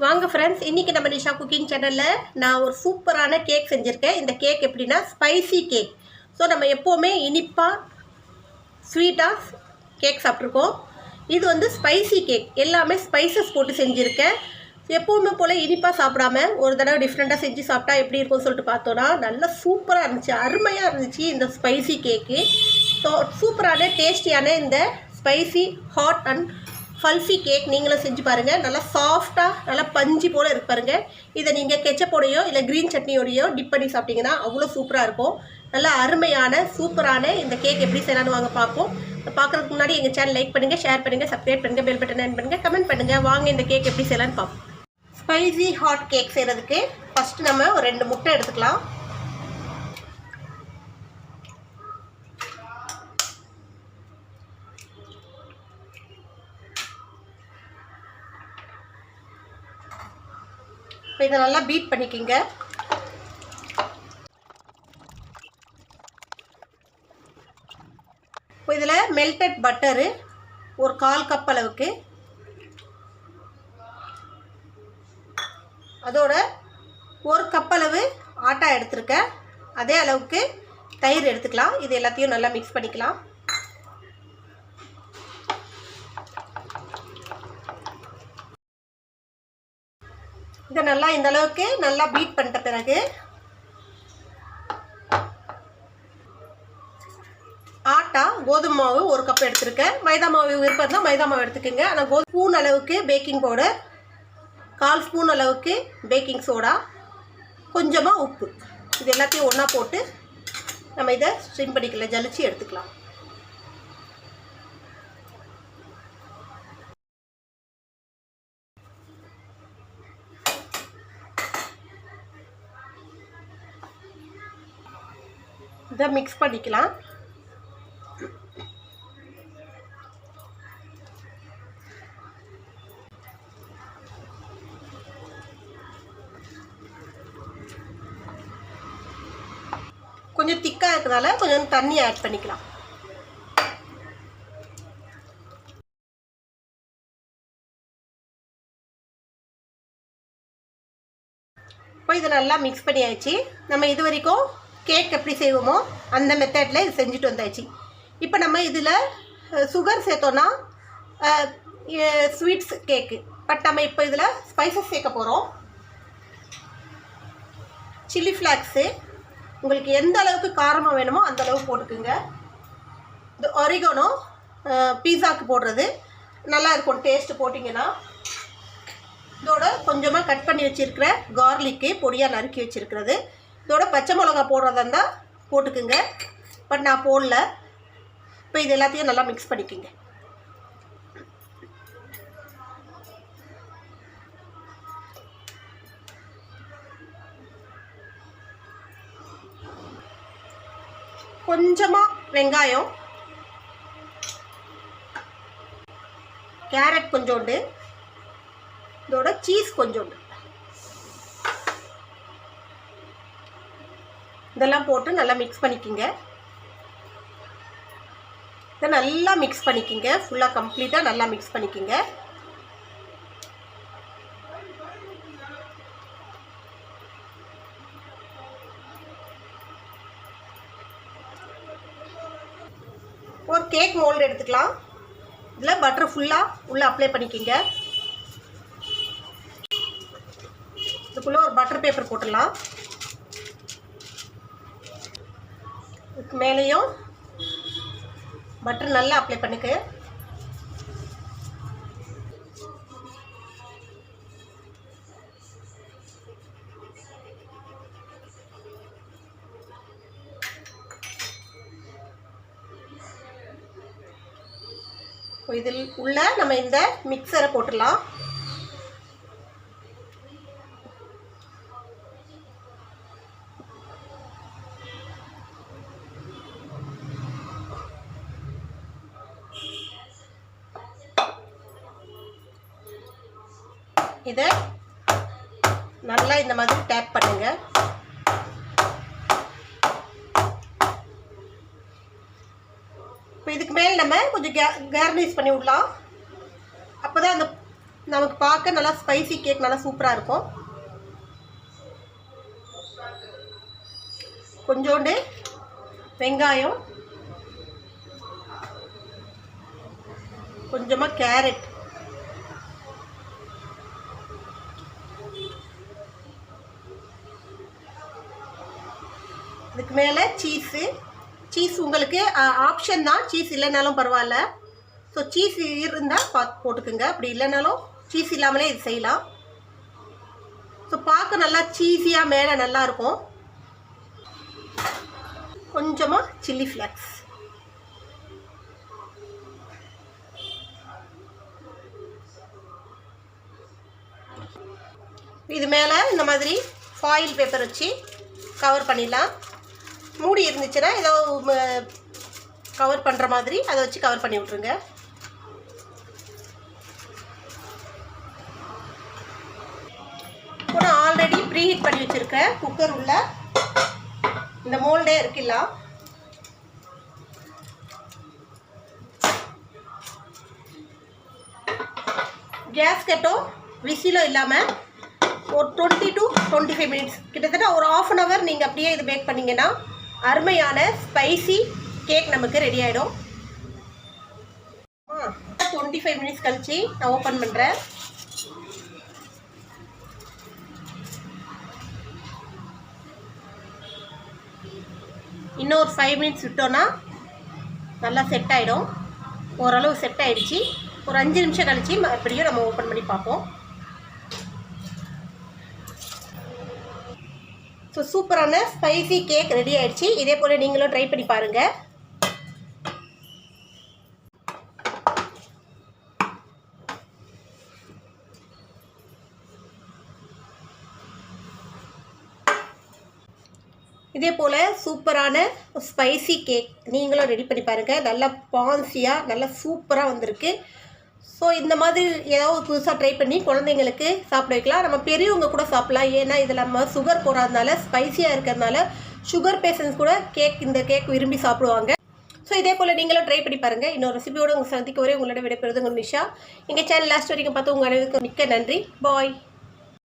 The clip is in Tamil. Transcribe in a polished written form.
வாங்க ஃப்ரெண்ட்ஸ், இன்றைக்கி நம்ம நிஷா குக்கிங் சேனலில் நான் ஒரு சூப்பரான கேக் செஞ்சுருக்கேன். இந்த கேக் எப்படின்னா ஸ்பைசி கேக். ஸோ நம்ம எப்போவுமே இனிப்பாக ஸ்வீட்டாக கேக் சாப்பிட்ருக்கோம். இது வந்து ஸ்பைசி கேக், எல்லாமே ஸ்பைசஸ் போட்டு செஞ்சுருக்கேன். எப்போவுமே போல் இனிப்பாக சாப்பிடாம ஒரு தடவை டிஃப்ரெண்ட்டாக செஞ்சு சாப்பிட்டா எப்படி இருக்கும்னு சொல்லிட்டு பார்த்தோன்னா நல்லா சூப்பராக இருந்துச்சு, அருமையாக இருந்துச்சு இந்த ஸ்பைசி கேக்கு. ஸோ சூப்பரான டேஸ்டியான இந்த ஸ்பைசி ஹாட் அண்ட் ஃபல்ஃபி கேக் நீங்களும் செஞ்சு பாருங்கள். நல்லா சாஃப்டாக நல்லா பஞ்சு போல் இருக்கு பாருங்கள். இதை நீங்கள் கெச்சப்போடையோ இல்லை க்ரீன் சட்னியோடையோ டிப் பண்ணி சாப்பிட்டிங்கன்னா அவ்வளோ சூப்பராக இருக்கும். நல்லா அருமையான சூப்பரான இந்த கேக் எப்படி செய்யலான்னு வாங்க பார்ப்போம். பார்க்குறதுக்கு முன்னாடி எங்கள் சேனல் லைக் பண்ணுங்கள், ஷேர் பண்ணுங்கள், சப்ஸ்கிரைப் பண்ணுங்கள், பெல் பட்டன் ஆன் பண்ணுங்கள், கமெண்ட் பண்ணுங்கள். வாங்க இந்த கேக் எப்படி செய்யலான்னு பார்ப்போம். ஸ்பைசி ஹாட் கேக் செய்கிறதுக்கு ஃபஸ்ட்டு நம்ம ஒரு 2 முட்டை எடுத்துக்கலாம். இப்போ இதை நல்லா பீட் பண்ணிக்கிங்க. இப்போ இதில் மெல்டட் பட்டரு ஒரு 1/4 கப் அளவுக்கு, அதோட 1 கப் அளவு ஆட்டா எடுத்துருக்கேன். அதே அளவுக்கு தயிர் எடுத்துக்கலாம். இது எல்லாத்தையும் நல்லா மிக்ஸ் பண்ணிக்கலாம். இதை நல்லா இந்த அளவுக்கு நல்லா பீட் பண்ணிட்ட பிறகு ஆட்டா கோதுமை மாவு 1 கப் எடுத்துருக்கேன். மைதா மாவு விருப்பம் இருந்தால் மைதா மாவு எடுத்துக்கோங்க. ஆனால் ஸ்பூன் அளவுக்கு பேக்கிங் பவுடர், 1/4 ஸ்பூன் அளவுக்கு பேக்கிங் சோடா, கொஞ்சமாக உப்பு, இது எல்லாத்தையும் ஒன்றா போட்டு நம்ம இதை ஸ்ட்ரிம் பண்ணிக்கலாம், ஜலிச்சு எடுத்துக்கலாம். இதை மிக்ஸ் பண்ணிக்கலாம். கொஞ்சம் திக்காக இருக்கிறதால கொஞ்சம் தண்ணி ஆட் பண்ணிக்கலாம். இப்போ இதை நல்லா மிக்ஸ் பண்ணியாச்சு. நம்ம இது வரைக்கும் கேக் எப்படி செய்வோமோ அந்த மெத்தடில் இது செஞ்சுட்டு வந்தாச்சு. இப்போ நம்ம இதில் சுகர் சேர்த்தோன்னா ஸ்வீட்ஸ் கேக்கு, பட் நம்ம இப்போ இதில் ஸ்பைசஸ் சேர்க்க போகிறோம். சில்லி ஃப்ளாக்ஸு உங்களுக்கு எந்த அளவுக்கு காரமாக வேணுமோ அந்த அளவுக்கு போட்டுக்குங்க. இந்த ஒரிகனோ பீஸாவுக்கு போடுறது நல்லா இருக்கும் டேஸ்ட்டு போட்டிங்கன்னா. இதோட கொஞ்சமாக கட் பண்ணி வச்சுருக்கிற கார்லிக்கு பொடியாக நறுக்கி வச்சுருக்கிறது, இதோட பச்சை மிளகா போடுறதா இருந்தால் போட்டுக்குங்க, பட் நான் போடல. இப்போ இது எல்லாத்தையும் நல்லா மிக்ஸ் பண்ணிக்கோங்க. கொஞ்சமாக வெங்காயம், கேரட் கொஞ்சோண்டு, இதோட சீஸ் கொஞ்சோண்டு, இதெல்லாம் போட்டு நல்லா மிக்ஸ் பண்ணிக்கிங்க. இதை நல்லா மிக்ஸ் பண்ணிக்கிங்க, ஃபுல்லாக கம்ப்ளீட்டாக நல்லா மிக்ஸ் பண்ணிக்கிங்க. ஒரு கேக் மோல்டு எடுத்துக்கலாம். இதில் பட்டர் ஃபுல்லாக உள்ளே அப்ளை பண்ணிக்கிங்க. இதுக்குள்ளே ஒரு பட்டர் பேப்பர் போட்டுடலாம். இதுக்கு மேலேயும் பட்டர் நல்லா அப்ளை பண்ணுங்க. இதில் உள்ள நம்ம இந்த மிக்சரை போட்டுடலாம். இதை நல்லா இந்த மாதிரி டேப் பண்ணுங்க. இப்போ இதுக்கு மேலே நம்ம கொஞ்சம் கார்னிஷ் பண்ணி விடலாம். அப்போ தான் அந்த நமக்கு பார்க்க நல்லா ஸ்பைசி கேக் நல்லா சூப்பராக இருக்கும். கொஞ்சோண்டு வெங்காயம், கொஞ்சமாக கேரட், இதுக்கு மேலே சீஸ் உங்களுக்கு ஆப்ஷன் தான், சீஸ் இல்லைனாலும் பரவாயில்ல. ஸோ சீஸ் இருந்தால் பார்த்து போட்டுக்குங்க, அப்படி இல்லைனாலும் சீஸ் இல்லாமலே இது செய்யலாம். ஸோ பார்க்க நல்லா சீஸியாக மேலே நல்லாயிருக்கும். கொஞ்சமாக சில்லி ஃப்ளேக்ஸ், இது மேலே இந்த மாதிரி ஃபாயில் பேப்பர் வச்சு கவர் பண்ணிடலாம். மூடி இருந்துச்சுன்னா ஏதோ கவர் பண்ணுற மாதிரி அதை வச்சு கவர் பண்ணி விட்ருங்க. இப்போ நான் ஆல்ரெடி ப்ரீ ஹீட் பண்ணி வச்சுருக்கேன் குக்கர் உள்ள இந்த மோல்டே இருக்குல்ல. கேஸ்கெட்டோ விசிலோ இல்லாமல் ஒரு 20 to 25 மினிட்ஸ், கிட்டத்தட்ட ஒரு ½ அன் ஹவர் நீங்கள் அப்படியே இது பேக் பண்ணிங்கன்னா அருமையான ஸ்பைசி கேக் நமக்கு ரெடி ஆகிடும். 25 மினிட்ஸ் கழிச்சு நான் ஓப்பன் பண்ணுறேன். இன்னும் ஒரு 5 மினிட்ஸ் விட்டோன்னா நல்லா செட் ஆகிடும். ஓரளவு செட் ஆகிடுச்சு. ஒரு 5 நிமிஷம் கழிச்சு மறுபடியும் நம்ம ஓப்பன் பண்ணி பார்ப்போம். ஸோ சூப்பரான ஸ்பைசி கேக் ரெடி ஆகிடுச்சு. இதே போல் நீங்களும் ட்ரை பண்ணி பாருங்கள். இதே போல் சூப்பரான ஸ்பைசி கேக் நீங்களும் ரெடி பண்ணி பாருங்கள். நல்லா பான்சியாக நல்லா சூப்பராக வந்திருக்கு. ஸோ இந்த மாதிரி ஏதாவது புதுசாக ட்ரை பண்ணி குழந்தைங்களுக்கு சாப்பிட வைக்கலாம். நம்ம பெரியவங்க கூட சாப்பிட்லாம். ஏன்னா இதில் நம்ம சுகர் போடாதனால, ஸ்பைசியாக இருக்கிறதுனால சுகர் பேஷண்ட்ஸ் கூட இந்த கேக் விரும்பி சாப்பிடுவாங்க. ஸோ இதே போல் நீங்களும் ட்ரை பண்ணி பாருங்கள். இன்னொரு ரெசிபியோடு உங்கள் சந்திக்க வரை உங்களோட விடைபெறுவது உங்கள் நிஷா. எங்கள் சேனல் லாஸ்ட் வரைக்கும் பார்த்து உங்கள் அனைவருக்கும் மிக்க நன்றி. பாய்.